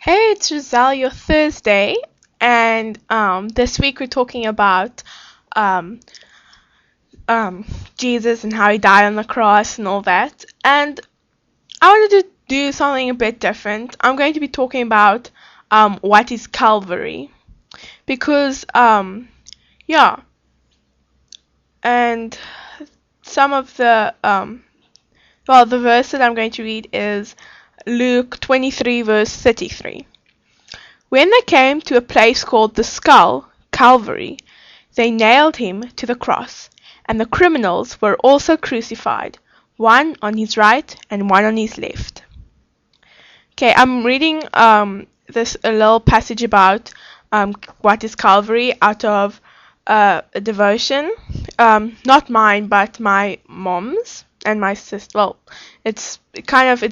Hey, it's Giselle, your Thursday, and this week we're talking about um, Jesus and how he died on the cross and all that. And I wanted to do something a bit different. I'm going to be talking about what is Calvary, because yeah, and some of the verse that I'm going to read is Luke 23 verse 33. When they came to a place called the Skull, Calvary, they nailed him to the cross, and the criminals were also crucified, one on his right and one on his left. Okay, I'm reading this a little passage about what is Calvary out of a devotion, not mine, but my mom's and my sister. Well, it's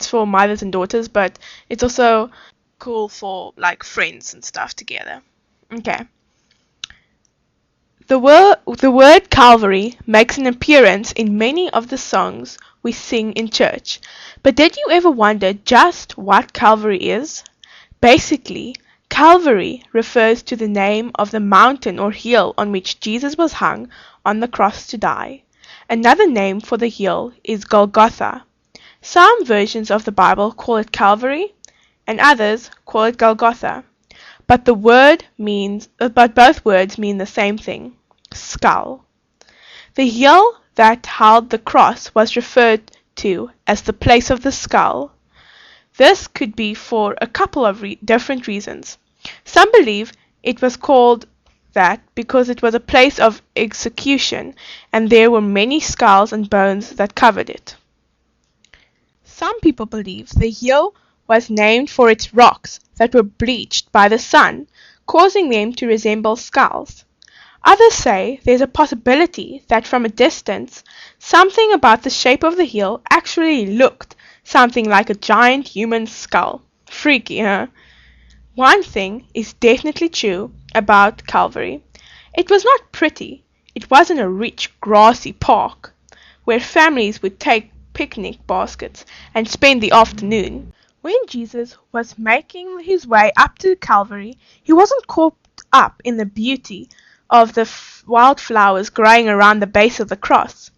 for mothers and daughters, but it's also cool for like friends and stuff together. Okay. The word Calvary makes an appearance in many of the songs we sing in church. But did you ever wonder just what Calvary is? Basically, Calvary refers to the name of the mountain or hill on which Jesus was hung on the cross to die. Another name for the hill is Golgotha. Some versions of the Bible call it Calvary, and others call it Golgotha. But both words mean the same thing: skull. The hill that held the cross was referred to as the place of the skull. This could be for a couple of different reasons. Some believe it was called that because it was a place of execution and there were many skulls and bones that covered it. Some people believe the hill was named for its rocks that were bleached by the sun, causing them to resemble skulls. Others say there's a possibility that from a distance, something about the shape of the hill actually looked something like a giant human skull. Freaky, huh? One thing is definitely true about Calvary. It was not pretty. It wasn't a rich, grassy park where families would take picnic baskets and spend the afternoon. When Jesus was making his way up to Calvary, he wasn't caught up in the beauty of the wildflowers growing around the base of the cross.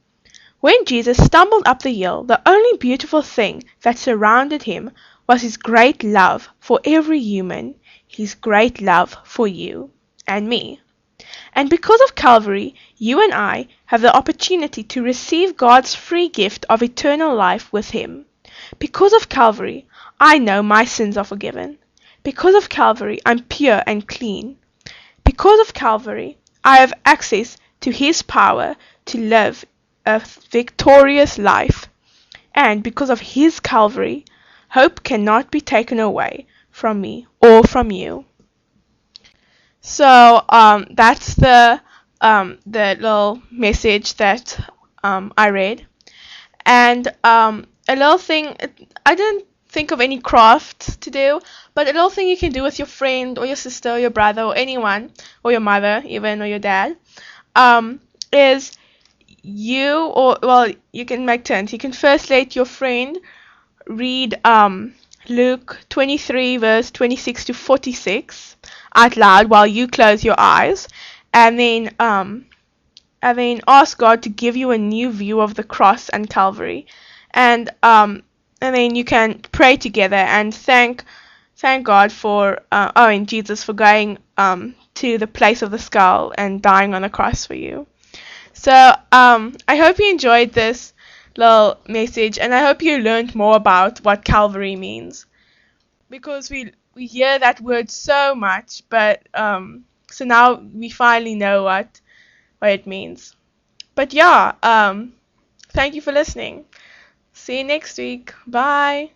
When Jesus stumbled up the hill, the only beautiful thing that surrounded him was his great love for every human, his great love for you and me. And because of Calvary, you and I have the opportunity to receive God's free gift of eternal life with him. Because of Calvary, I know my sins are forgiven. Because of Calvary, I'm pure and clean. Because of Calvary, I have access to his power to live a victorious life. And because of his Calvary, hope cannot be taken away from me or from you. So that's the little message that I read, and a little thing. I didn't think of any craft to do, but a little thing you can do with your friend or your sister or your brother or anyone or your mother even or your dad is you can make turns. You can first let your friend read Luke 23 verse 26 to 46 out loud while you close your eyes, and then ask God to give you a new view of the cross and Calvary, and then you can pray together and thank God for and Jesus for going to the place of the skull and dying on the cross for you. So I hope you enjoyed this little message, and I hope you learned more about what Calvary means, because we hear that word so much, but so now we finally know what it means. But yeah, thank you for listening. See you next week. Bye.